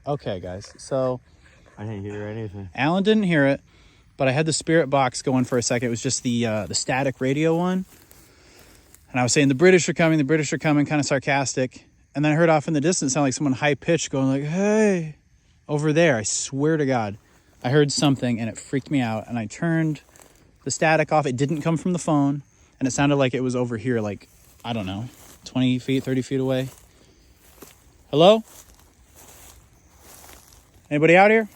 Okay, guys. So I didn't hear anything. Alan didn't hear it, but I had the spirit box going for a second. It was just the static radio one. And I was saying, the British are coming, kind of sarcastic. And then I heard off in the distance sound like someone high-pitched going like, hey, over there. I swear to God. I heard something and it freaked me out. And I turned the static off. It didn't come from the phone. And it sounded like it was over here, like, I don't know, 20 feet, 30 feet away. Hello? Anybody out here?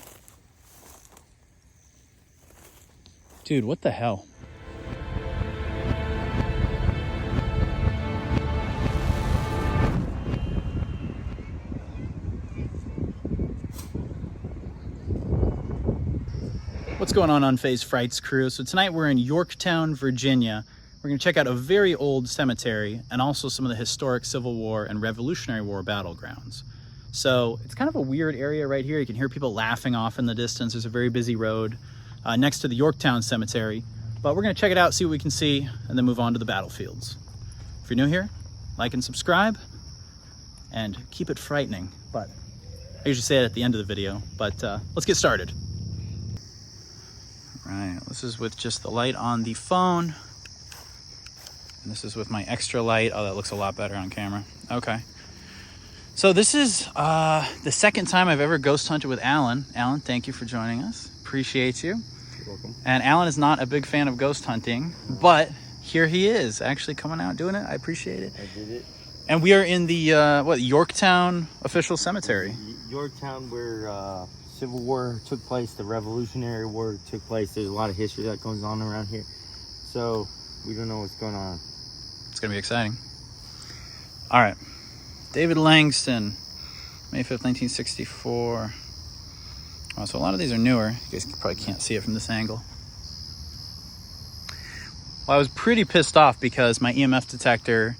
Dude, what the hell? What's going on, Unfazed Frights crew? So tonight we're in Yorktown, Virginia. We're going to check out a very old cemetery and also some of the historic Civil War and Revolutionary War battlegrounds. So it's kind of a weird area right here. You can hear people laughing off in the distance. There's a very busy road next to the Yorktown Cemetery. But we're going to check it out, see what we can see, and then move on to the battlefields. If you're new here, like and subscribe, and keep it frightening. But I usually say it at the end of the video, but let's get started. Right, this is with just the light on the phone. And this is with my extra light. Oh, that looks a lot better on camera. Okay. So this is the second time I've ever ghost hunted with Alan. Alan, thank you for joining us. Appreciate you. You're welcome. And Alan is not a big fan of ghost hunting, but here he is actually coming out doing it. I appreciate it. I did it. And we are in the, Yorktown official cemetery. Yorktown, where Civil War took place, the Revolutionary War took place. There's a lot of history that goes on around here. So we don't know what's going on. It's going to be exciting. All right. David Langston, May 5th, 1964. Oh, so a lot of these are newer. You guys probably can't see it from this angle. Well, I was pretty pissed off because my EMF detector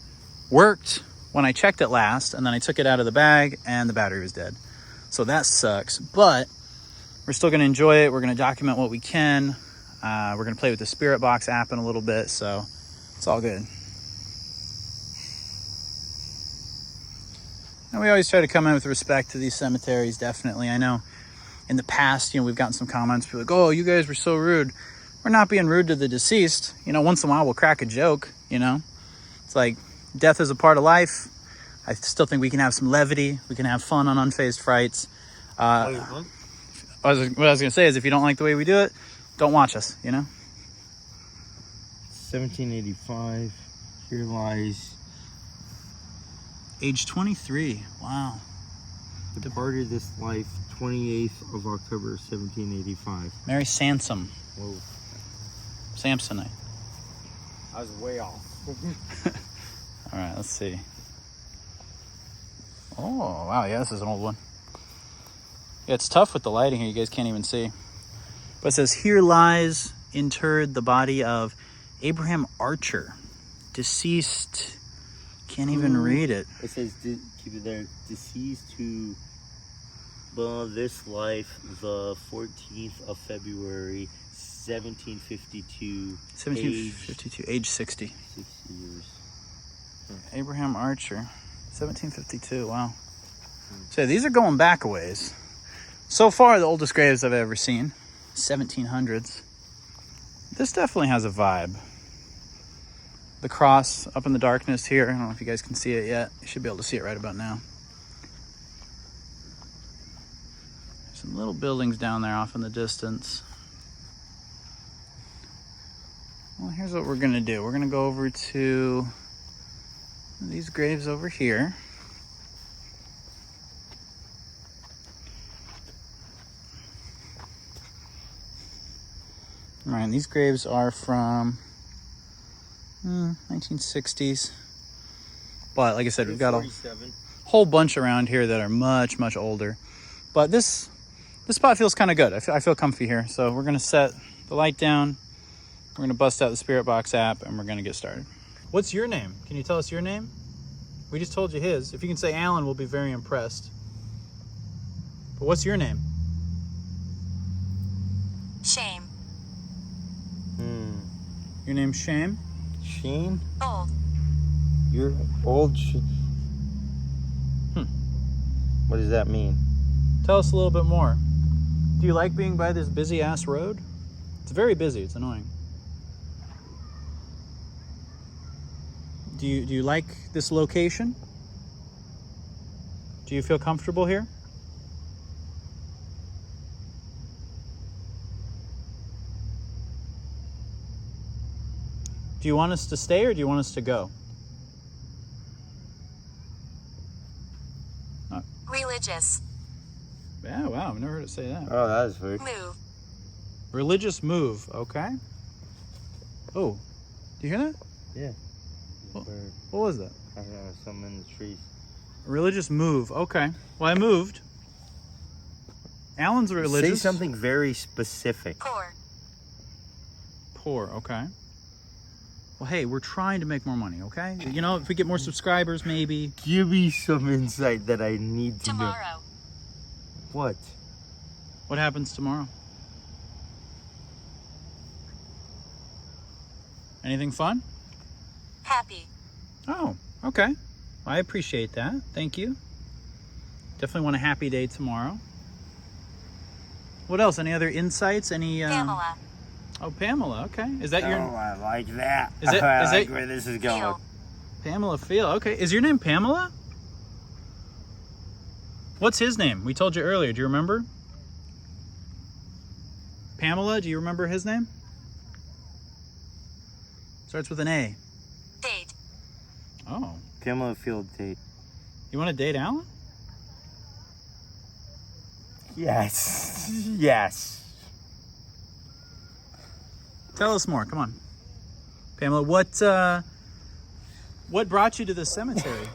worked when I checked it last, and then I took it out of the bag and the battery was dead. So that sucks, but we're still going to enjoy it. We're going to document what we can. We're going to play with the Spirit Box app in a little bit, so it's all good. And we always try to come in with respect to these cemeteries, definitely. I know in the past, we've gotten some comments, people like, oh, you guys were so rude. We're not being rude to the deceased. Once in a while we'll crack a joke, It's like death is a part of life. I still think we can have some levity. We can have fun on Unfazed Frights. What I was going to say is if you don't like the way we do it, don't watch us, 1785. Here lies... Age 23. Wow. Departed this life 28th of October, 1785. Mary Sansom. Whoa. Samsonite. I was way off. All right, let's see. Oh, wow. Yeah, this is an old one. Yeah, it's tough with the lighting here. You guys can't even see. But it says, here lies interred the body of Abraham Archer, deceased. Can't even read it. It says, keep it there, deceased to this life the 14th of February, 1752. 1752, age 60. 60 years. Abraham Archer, 1752, wow. So these are going back a ways. So far, the oldest graves I've ever seen, 1700s. This definitely has a vibe. The cross up in the darkness here. I don't know if you guys can see it yet. You should be able to see it right about now. There's some little buildings down there off in the distance. Well, here's what we're going to do. We're going to go over to these graves over here. All right, these graves are from 1960s. But like I said, we've got a whole bunch around here that are much, much older. But this spot feels kind of good. I feel comfy here. So we're going to set the light down. We're going to bust out the Spirit Box app and we're going to get started. What's your name? Can you tell us your name? We just told you his. If you can say Alan, we'll be very impressed. But what's your name? Shame. Your name's Shame? Shane? Old. You're old. What does that mean? Tell us a little bit more. Do you like being by this busy ass road? It's very busy, it's annoying. Do you like this location? Do you feel comfortable here? Do you want us to stay or do you want us to go? Religious. Yeah, wow, I've never heard it say that. Oh, that is weird. Move. Religious move, okay. Oh, do you hear that? Yeah. What, Bird. what was that? I don't know, something in the trees. Religious move, okay. Well, I moved. Alan's religious. Say something very specific. Poor. Poor, okay. Well, hey, we're trying to make more money, okay? You know, if we get more subscribers, maybe. Give me some insight that I need to know. Tomorrow. What? What happens tomorrow? Anything fun? Happy. Oh, okay. I appreciate that. Thank you. Definitely want a happy day tomorrow. What else? Any other insights? Any? Pamela. Oh, Pamela. Okay. Is that your? Oh, I like that. Is it- I is like it- where this is going. Feel. Pamela Feel. Okay. Is your name Pamela? What's his name? We told you earlier. Do you remember? Pamela. Do you remember his name? Starts with an A. Date. Oh. Pamela Field date. You want to date Alan? Yes. Yes. Tell us more. Come on, Pamela. What brought you to this cemetery?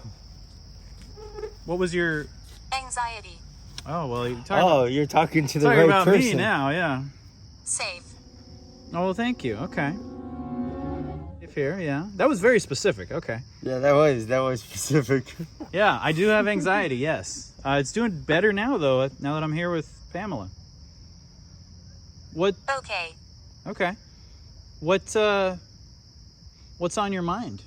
What was your? Anxiety. Oh well, You're talking to the talking right about person. me now. Yeah. Safe. Oh well, thank you. Okay. If here, yeah, that was very specific. Okay. Yeah, that was specific. Yeah, I do have anxiety. Yes, it's doing better now though. Now that I'm here with Pamela. What? Okay. Okay. What's on your mind?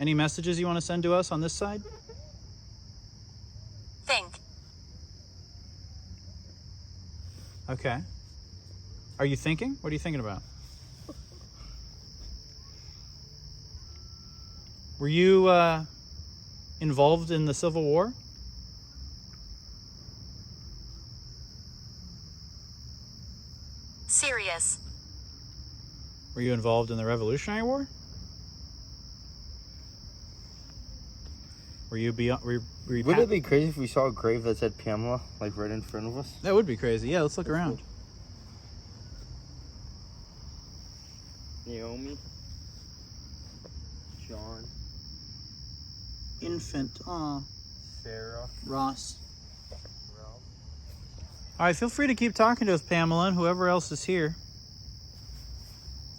Any messages you want to send to us on this side? Think. Okay. Are you thinking? What are you thinking about? Were you involved in the Civil War? Serious. Were you involved in the Revolutionary War? Were you beyond? Were you Wouldn't it be crazy if we saw a grave that said Pamela, like right in front of us? That would be crazy. Yeah, let's look around. Naomi. John. Infant. Aw. Sarah. Ross. Ralph. All right, feel free to keep talking to us, Pamela, and whoever else is here.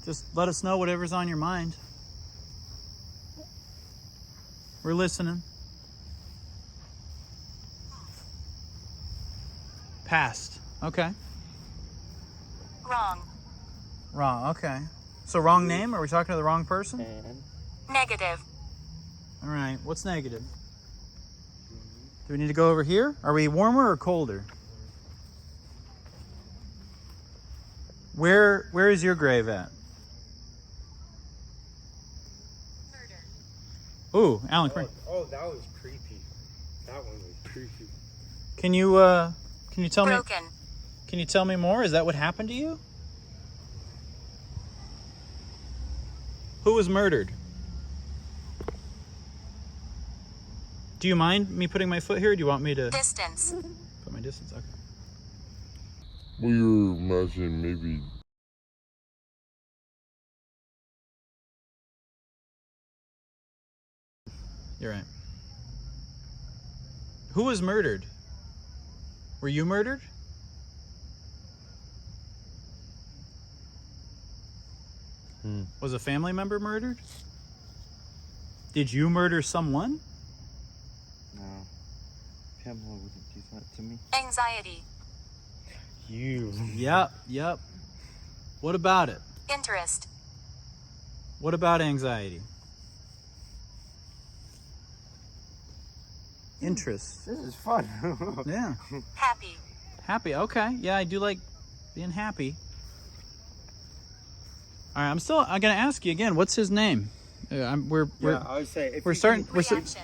Just let us know whatever's on your mind. We're listening. Past. Okay. Wrong. Wrong. Okay. So wrong name? Are we talking to the wrong person? And Negative. All right. What's negative? Do we need to go over here? Are we warmer or colder? Where is your grave at? Murder. Ooh, Alan, come here. oh, that was creepy. That one was creepy. Can you tell me? Broken. Can you tell me more? Is that what happened to you? Who was murdered? Do you mind me putting my foot here? Or do you want me to Distance. put my distance? Okay. Well, you're imagining maybe You're right. Who was murdered? Were you murdered? Was a family member murdered? Did you murder someone? No. Pamela wouldn't do that to me. Anxiety. You. Yep. What about it? Interest. What about anxiety? interest. This is fun. Yeah. Happy. Happy. Okay. Yeah, I do like being happy. All right. I'm gonna ask you again. What's his name? I would say if we're you starting. Can, We're Reaction.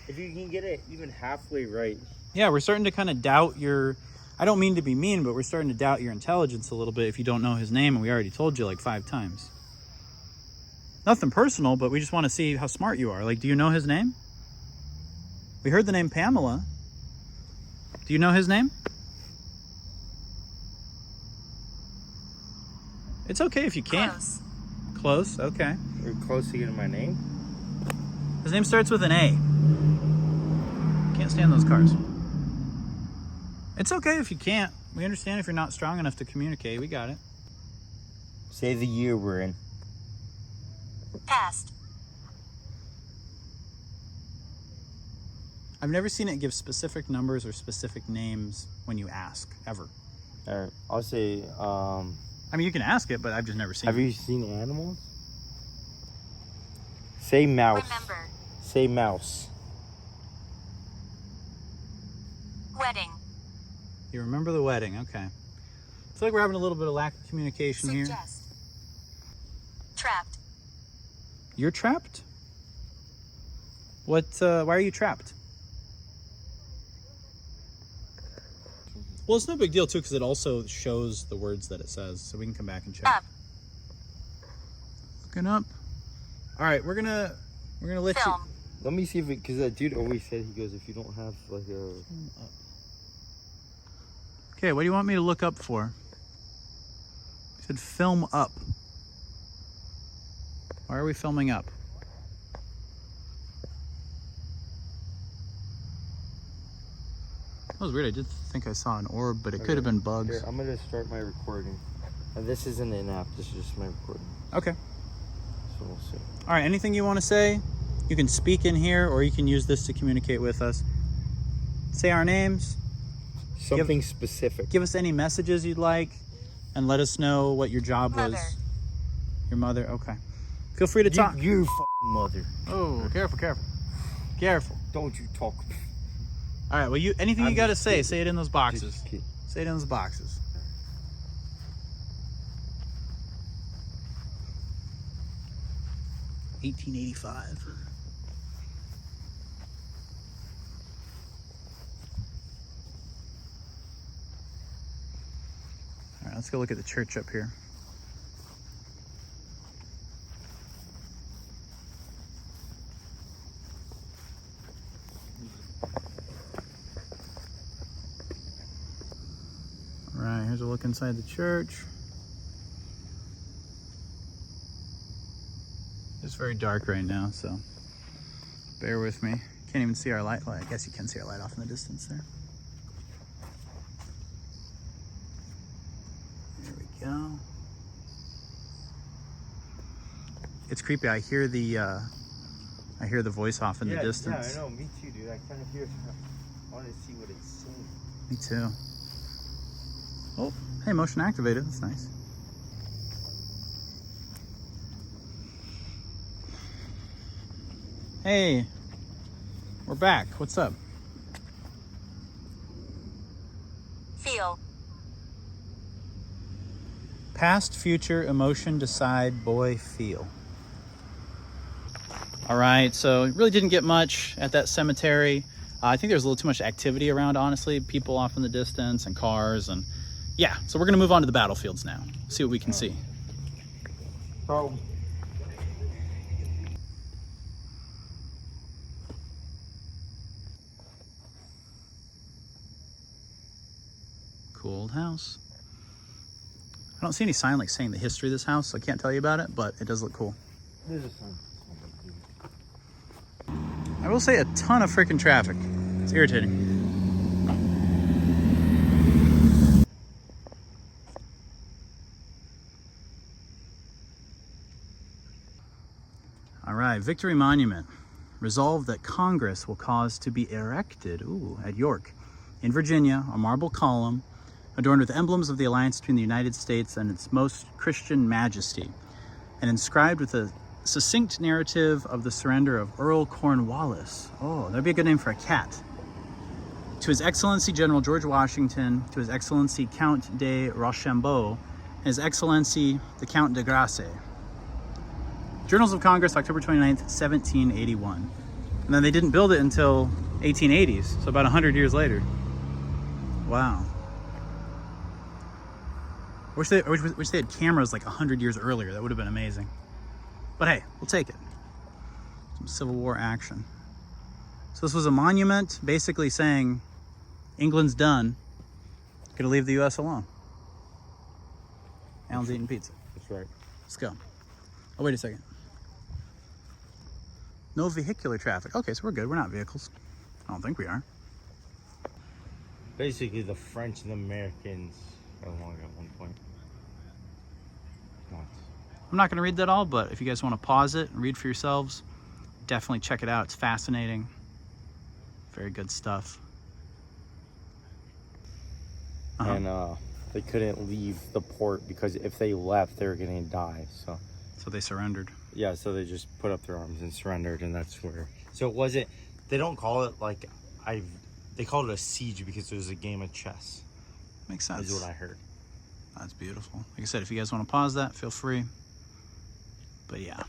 if you can get it even halfway right. Yeah, we're starting to kind of doubt your. I don't mean to be mean, but we're starting to doubt your intelligence a little bit if you don't know his name, and we already told you like 5 times. Nothing personal, but we just want to see how smart you are. Like, do you know his name? We heard the name Pamela. Do you know his name? It's okay if you can't. Close. Close, okay. You're close to getting my name. His name starts with an A. Can't stand those cars. It's okay if you can't. We understand if you're not strong enough to communicate. We got it. Say the year we're in. Past. I've never seen it give specific numbers or specific names when you ask, ever. All right, I'll say. I mean, you can ask it, but I've just never seen Have it. you seen animals? Say mouse. Remember. Say mouse. Wedding. You remember the wedding, okay. I feel like we're having a little bit of lack of communication here. Suggest. Trapped. You're trapped? What, why are you trapped? Well, it's no big deal too, because it also shows the words that it says, so we can come back and check. Up. Looking up. All right, we're gonna let you. Film. Let me see if it, because that dude always said, he goes, if you don't have like a. Okay, what do you want me to look up for? He said film up. Why are we filming up? That was weird. I did think I saw an orb, but it could have been bugs. Here, I'm gonna start my recording. And this isn't an app. This is just my recording. Okay. So we'll see. All right, anything you want to say, you can speak in here, or you can use this to communicate with us. Say our names, Something specific. give us any messages you'd like, and let us know what your job Mother. was. Your mother, okay. Feel free to talk. Your fucking mother. Oh, careful, careful. Careful. Don't you talk. All right, well, anything you I'm got to just say, kidding. say it in those boxes. Just kidding. Say it in those boxes. $18.85. All right, let's go look at the church up here. All right, here's a look inside the church. It's very dark right now, so bear with me. Can't even see our light. Well, I guess you can see our light off in the distance there. There we go. It's creepy. I hear the voice off in the distance. Yeah, I know. Me too, dude. I kind of hear. I want to see what it's saying. Me too. Oh, hey, motion activated. That's nice. Hey, we're back. What's up? Feel. Past, future, emotion, decide, boy, feel. All right, so it really didn't get much at that cemetery. I think there's a little too much activity around, honestly. People off in the distance and cars and yeah. So we're gonna move on to the battlefields now. See what we can see. Oh. Cool old house. I don't see any sign like saying the history of this house, so I can't tell you about it, but it does look cool. There's a sign. I will say a ton of freaking traffic. It's irritating. All right, Victory Monument. Resolved that Congress will cause to be erected, at York, in Virginia, a marble column adorned with emblems of the alliance between the United States and its most Christian majesty, and inscribed with a succinct narrative of the surrender of Earl Cornwallis. Oh, that'd be a good name for a cat. To His Excellency General George Washington, to His Excellency Count de Rochambeau, and His Excellency the Count de Grasse. Journals of Congress, October 29th, 1781. And then they didn't build it until 1880s, so about 100 years later. Wow. I wish they had cameras like 100 years earlier. That would have been amazing. But hey, we'll take it. Some Civil War action. So this was a monument basically saying England's done. Gonna leave the U.S. alone. Alan's eating pizza. That's right. Let's go. Oh, wait a second. No vehicular traffic. Okay, so we're good. We're not vehicles. I don't think we are. Basically, the French and the Americans got along at one point. Nuts. I'm not going to read that all, but if you guys want to pause it and read for yourselves, definitely check it out. It's fascinating. Very good stuff. And they couldn't leave the port because if they left, they were going to die. So they surrendered. Yeah, so they just put up their arms and surrendered, and that's where. So it wasn't. They don't call it like They called it a siege because it was a game of chess. Makes sense. Is what I heard. That's beautiful. Like I said, if you guys want to pause that, feel free. But yeah,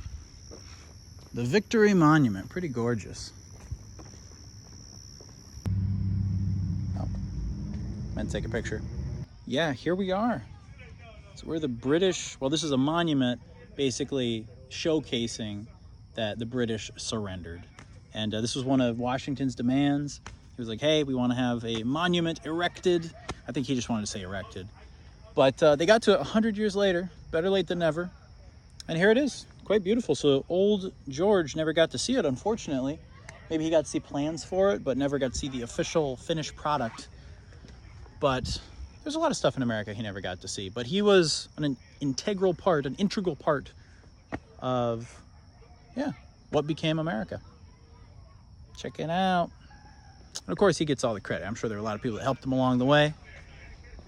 the Victory Monument, pretty gorgeous. Oh, meant to take a picture. Yeah, here we are. So we're the British. Well, this is a monument, basically showcasing that the British surrendered. And this was one of Washington's demands. He was like, hey, we want to have a monument erected. I think he just wanted to say erected. But they got to it 100 years later. Better late than never. And here it is. Quite beautiful. So old George never got to see it, unfortunately. Maybe he got to see plans for it, but never got to see the official finished product. But there's a lot of stuff in America he never got to see. But he was an integral part of, yeah, what became America. Check it out. And of course, he gets all the credit. I'm sure there are a lot of people that helped him along the way.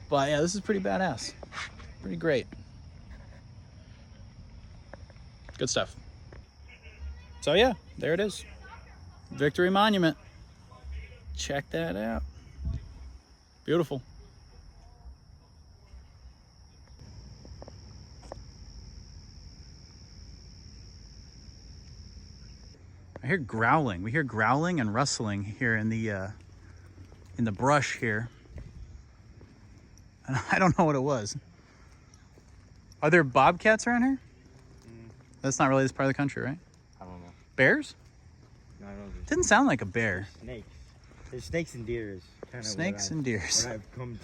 But yeah, this is pretty badass. Pretty great. Good stuff. So yeah, there it is. Victory Monument. Check that out. Beautiful. I hear growling. We hear growling and rustling here in the brush here. And I don't know what it was. Are there bobcats around here? That's not really this part of the country, right? I don't know. Bears? No, I don't know. Didn't sound like a bear. Snakes. There's snakes and deers. Snakes and deers. What I've come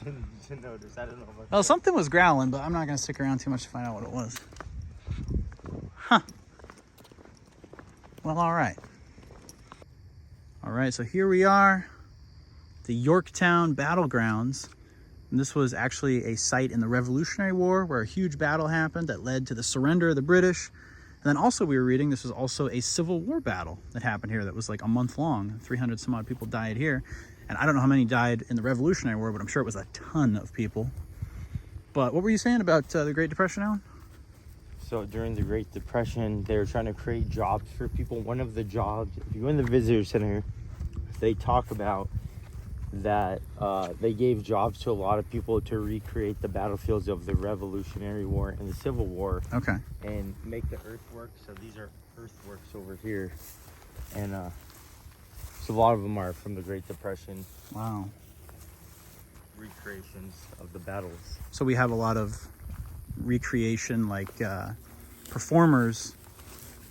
to notice. I don't know about Well, that. something was growling, but I'm not going to stick around too much to find out what it was. Huh. Well, all right. All right, so here we are, the Yorktown battlegrounds. And this was actually a site in the Revolutionary War where a huge battle happened that led to the surrender of the British. And then also we were reading this was also a Civil War battle that happened here that was like a month long. 300 some odd people died here. And I don't know how many died in the Revolutionary War, but I'm sure it was a ton of people. But what were you saying about the Great Depression, Alan? So during the Great Depression, they were trying to create jobs for people. One of the jobs, if you go in the visitor center, they talk about that they gave jobs to a lot of people to recreate the battlefields of the Revolutionary War and the Civil War. Okay. And make the earthworks. So these are earthworks over here. And so a lot of them are from the Great Depression. Wow. Recreations of the battles. So we have a lot of recreation, like performers,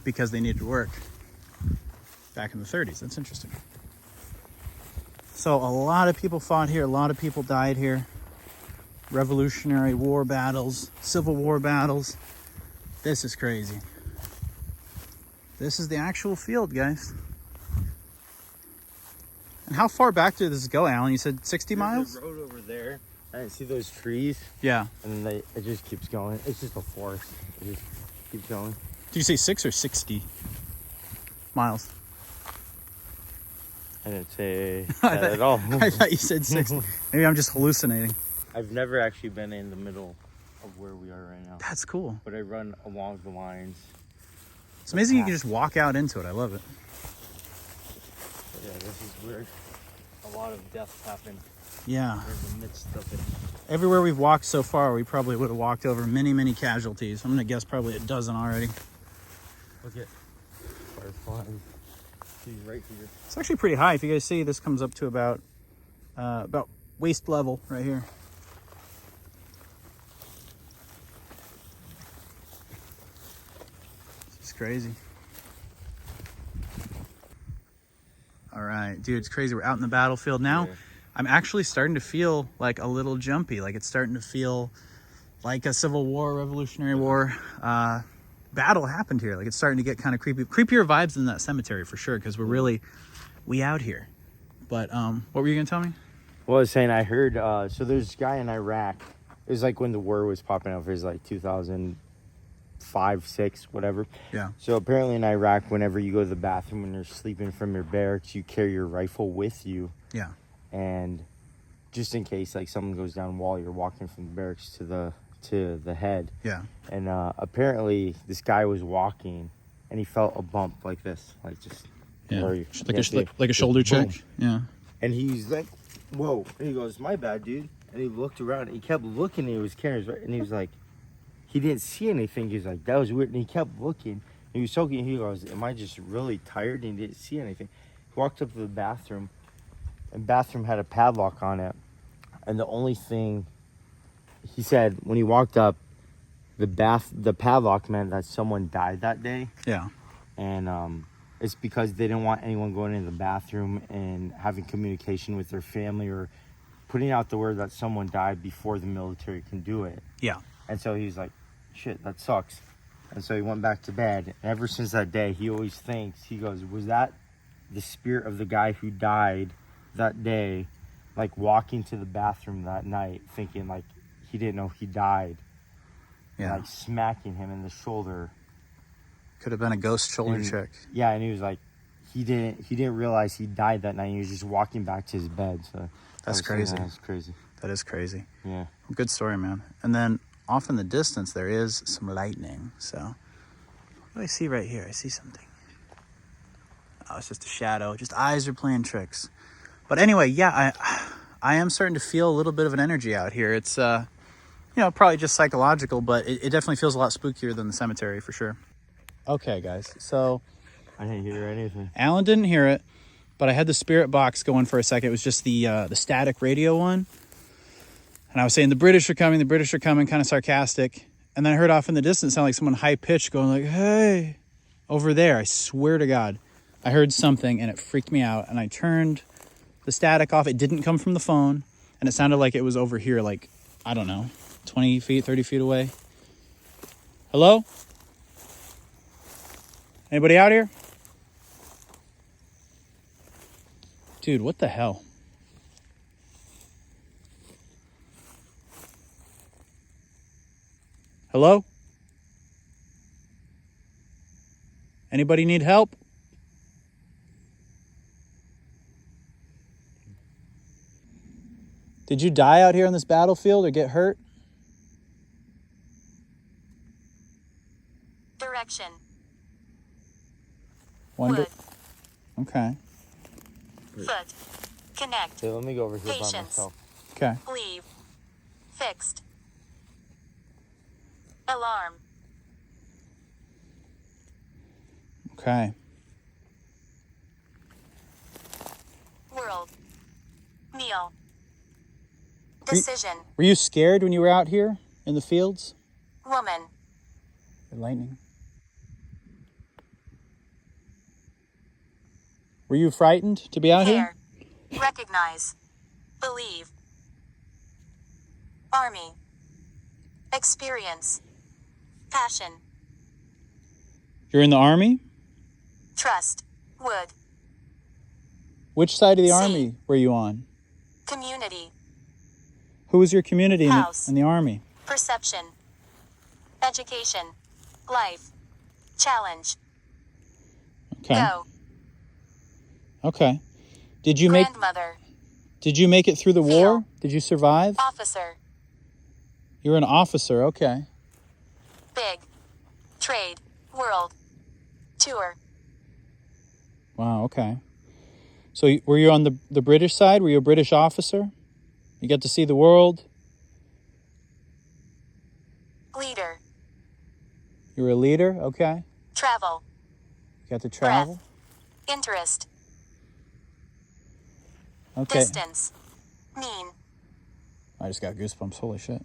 because they needed work back in the 30s. That's interesting. So a lot of people fought here. A lot of people died here. Revolutionary War battles, Civil War battles. This is crazy. This is the actual field, guys. And how far back did this go, Alan? You said 60 miles? There's a road over there. I see those trees. Yeah. And then it just keeps going. It's just a forest. It just keeps going. Did you say 6 or 60 miles? I didn't say that at all. I thought you said 60. Maybe I'm just hallucinating. I've never actually been in the middle of where we are right now. That's cool. But I run along the lines. It's amazing you can just walk out into it. I love it. But yeah, this is where a lot of deaths happen Yeah. in the midst of it. Everywhere we've walked so far, we probably would have walked over many, many casualties. I'm gonna guess probably a dozen already. Look at fireflies. He's right here. It's actually pretty high. If you guys see, this comes up to about waist level right here. It's crazy. All right, dude, it's crazy. We're out in the battlefield now. Yeah. I'm actually starting to feel like a little jumpy. Like it's starting to feel like a Civil War, Revolutionary War battle happened here. Like it's starting to get kind of creepy. Creepier vibes in that cemetery for sure, because we're really, we out here. But what were you gonna tell me? Well, I was saying, I heard, so there's this guy in Iraq. It was like when the war was popping up. It was like 2005, 6, whatever. Yeah. So apparently in Iraq, whenever you go to the bathroom when you're sleeping from your barracks, you carry your rifle with you. Yeah. And just in case like someone goes down while you're walking from the barracks to the head. Yeah. And apparently this guy was walking and he felt a bump like this, like just Yeah. where you Like can't see it. a shoulder Boom. check. Yeah. And he's like, whoa. And he goes, my bad, dude. And he looked around and he kept looking and he was carrying his, and he was like, he didn't see anything. He was like, that was weird. And he kept looking. He was soaking. He goes, am I just really tired? And he didn't see anything. He walked up to the bathroom, and the bathroom had a padlock on it. And the only thing, he said, when he walked up, the padlock meant that someone died that day. Yeah. And it's because they didn't want anyone going into the bathroom and having communication with their family or putting out the word that someone died before the military can do it. Yeah. And so he's like, shit, that sucks. And so he went back to bed. And ever since that day, he always thinks, he goes, was that the spirit of the guy who died that day, like walking to the bathroom that night, thinking like he didn't know he died. Yeah. Like smacking him in the shoulder. Could have been a ghost shoulder And- check. Yeah, and he was like, he didn't realize he died that night. He was just walking back to his bed. So That's crazy. That's crazy. That is crazy. Yeah. Good story, man. And then off in the distance, there is some lightning. So what do I see right here? I see something. Oh, it's just a shadow. Just eyes are playing tricks. But anyway, yeah, I am starting to feel a little bit of an energy out here. It's, probably just psychological, but it definitely feels a lot spookier than the cemetery for sure. Okay, guys. So I didn't hear anything. Alan didn't hear it, but I had the spirit box going for a second. It was just the static radio one. And I was saying, the British are coming, kind of sarcastic. And then I heard off in the distance sound like someone high-pitched going like, hey, over there. I swear to God. I heard something and it freaked me out. And I turned the static off. It didn't come from the phone. And it sounded like it was over here, like, I don't know, 20 feet, 30 feet away. Hello? Anybody out here? Dude, what the hell? Hello? Anybody need help? Did you die out here on this battlefield or get hurt? Direction. Wonder. Wood. Okay. Foot. Connect. So let me go over here by Patience. myself. Okay. Leave. Fixed. Alarm. Okay. World. Meal. Were you- Decision. Were you scared when you were out here in the fields? Woman. Lightning. Were you frightened to be out here? Hair. Recognize. Believe. Army. Experience. Passion. You're in the army? Trust. Wood. Which side of the See. army were you on? Community. Who was your community House. in the army? Perception. Education. Life. Challenge. Okay. Go. Okay. Did you make Grandmother. it through the Feel. war? Did you survive? Officer. You were an officer. Okay. Big. Trade. World. Tour. Wow, okay. So were you on the British side? Were you a British officer? You got to see the world? Leader. You were a leader? Okay. Travel. You got to travel? Breath. Interest. Okay. Distance. Mean. I just got goosebumps. Holy shit.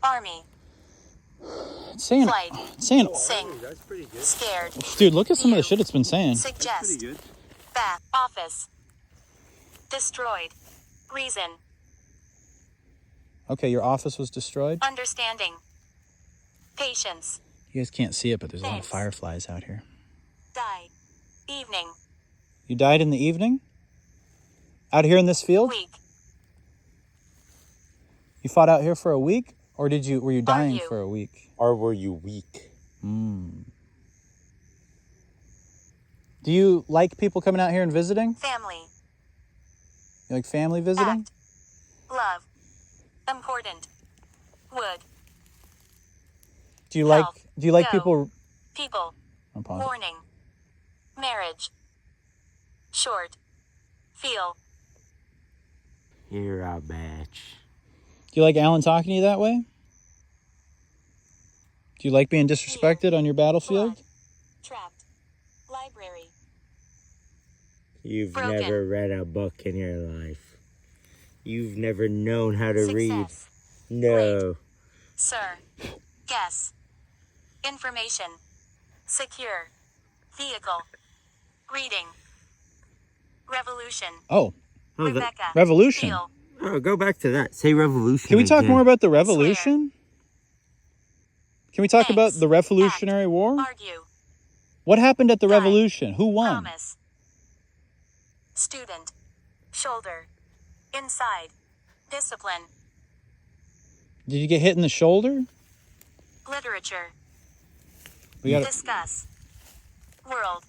Army. It's saying... Flight. It's saying... Sing. That's pretty good. Scared. Dude, look at some of the View. shit it's been saying. Suggest. Pretty good. Bath. Office. Destroyed. Reason. Okay, your office was destroyed? Understanding. Patience. You guys can't see it, but there's a lot of Thanks. fireflies out here. Die. Evening. You died in the evening? Out here in this field? Week. You fought out here for a week? Or were you dying you? for a week? Or were you weak? Do you like people coming out here and visiting? Family. You like family visiting? Act. Love. Important. Would. Do you like Health. Go. people... People. I'll pause. Warning. Marriage. Short. Feel. You're a bitch. Do you like Alan talking to you that way? Do you like being disrespected on your battlefield? Blood. Trapped. Library. You've Broken. never read a book in your life. You've never known how to read. Success. No. Sir. Guess. Information. Secure. Vehicle. Reading. Revolution. Oh, Rebecca. revolution. Feel. Oh, go back to that. Say revolution. Can we talk again. more about the revolution? Can we talk about Thanks. the Revolutionary War? Argue. What happened at the Die. revolution? Who won? Promise. Student. Shoulder. Inside. Discipline. Did you get hit in the shoulder? Literature. We got. Discuss. World.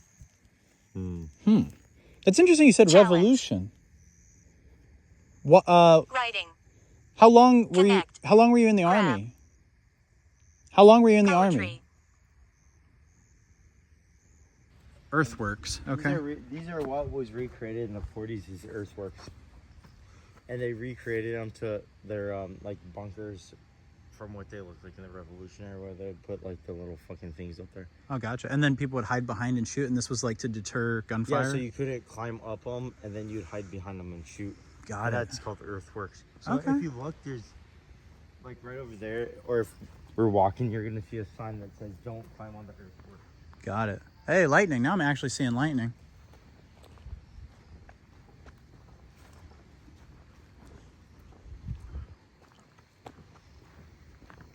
That's interesting. You said Challenge. revolution. What? Writing. How long were Connect. you? How long were you in the Grab. army? How long were you in the Poetry. army? Earthworks. Okay. These are what was recreated in the 40s. These earthworks, and they recreated them to their like bunkers, from what they looked like in the Revolutionary, where they put like the little fucking things up there. Oh, gotcha. And then people would hide behind and shoot, and this was like to deter gunfire. Yeah, so you couldn't climb up them, and then you'd hide behind them and shoot. Got And it. that's called earthworks. So Okay. if you look, there's like right over there, or if we're walking, you're gonna see a sign that says "Don't climb on the earthwork." Got it. Hey, lightning. Now I'm actually seeing lightning.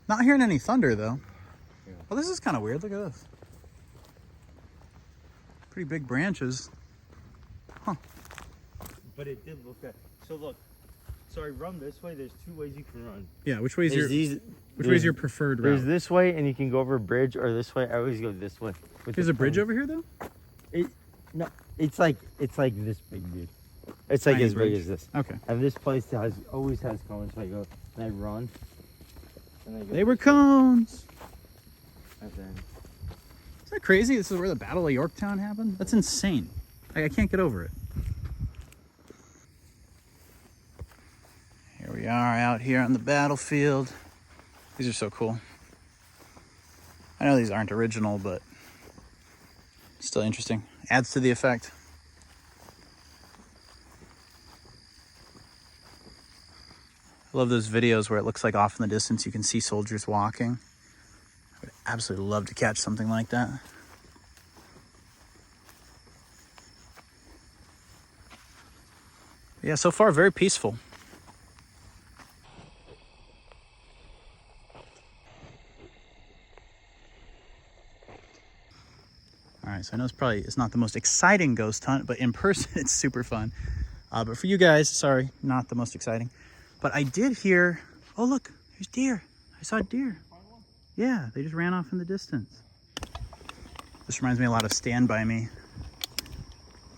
Not hearing any thunder, though. Yeah. Well, this is kind of weird. Look at this. Pretty big branches. But it did look at. So look. So I run this way. There's two ways you can run. Yeah, which way is There's your these. which way is your preferred route? There's this way, and you can go over a bridge, or this way. I always go this way. There's a bridge over here, though? No, it's like this big, dude. It's like Tiny as big bridge. as this. Okay. And this place always has cones. So I go and I run. And I go They were cones. and then Is that crazy? This is where the Battle of Yorktown happened? That's insane. I can't get over it. Here we are out here on the battlefield. These are so cool. I know these aren't original, but still interesting. Adds to the effect. I love those videos where it looks like off in the distance you can see soldiers walking. I would absolutely love to catch something like that. Yeah, so far very peaceful. All right, so I know it's not the most exciting ghost hunt, but in person it's super fun. But for you guys, sorry, not the most exciting. But I did hear, oh look, there's deer. I saw a deer. Yeah, they just ran off in the distance. This reminds me a lot of Stand By Me.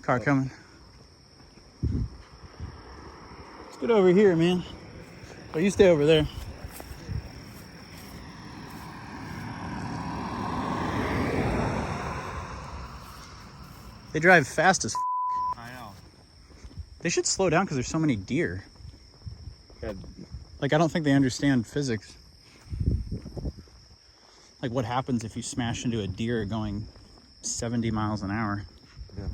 Car coming. Let's get over here, man. Oh, you stay over there. They drive fast as I know. They should slow down because there's so many deer. Yeah. Like, I don't think they understand physics. Like, what happens if you smash into a deer going 70 miles an hour? Yeah.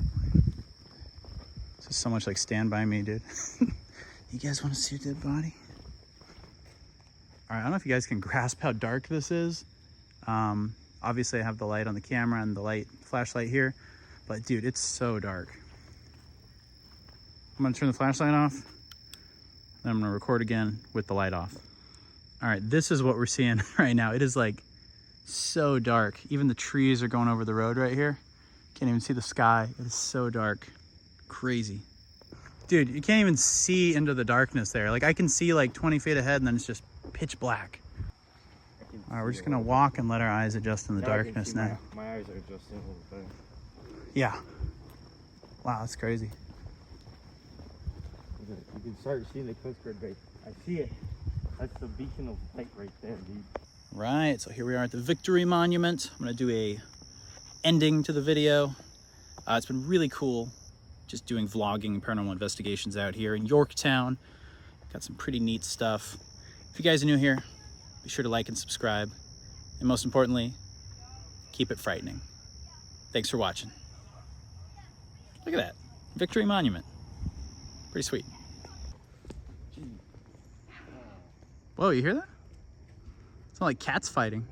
This is so much like Stand By Me, dude. You guys want to see a dead body? All right, I don't know if you guys can grasp how dark this is. Obviously, I have the light on the camera and the flashlight here. But, dude, it's so dark. I'm going to turn the flashlight off. Then I'm going to record again with the light off. All right, this is what we're seeing right now. It is, like, so dark. Even the trees are going over the road right here. Can't even see the sky. It is so dark. Crazy. Dude, you can't even see into the darkness there. Like, I can see, like, 20 feet ahead, and then it's just pitch black. All right, we're just going to walk and let our eyes adjust in the darkness now. My eyes are adjusting a little bit. Yeah. Wow, that's crazy. You can start seeing the Coast Guard right. I see it. That's the beacon of light right there, dude. Right, so here we are at the Victory Monument. I'm gonna do a ending to the video. It's been really cool just doing vlogging and paranormal investigations out here in Yorktown. Got some pretty neat stuff. If you guys are new here, be sure to like and subscribe. And most importantly, keep it frightening. Thanks for watching. Look at that, Victory Monument. Pretty sweet. Whoa, you hear that? It's not like cats fighting.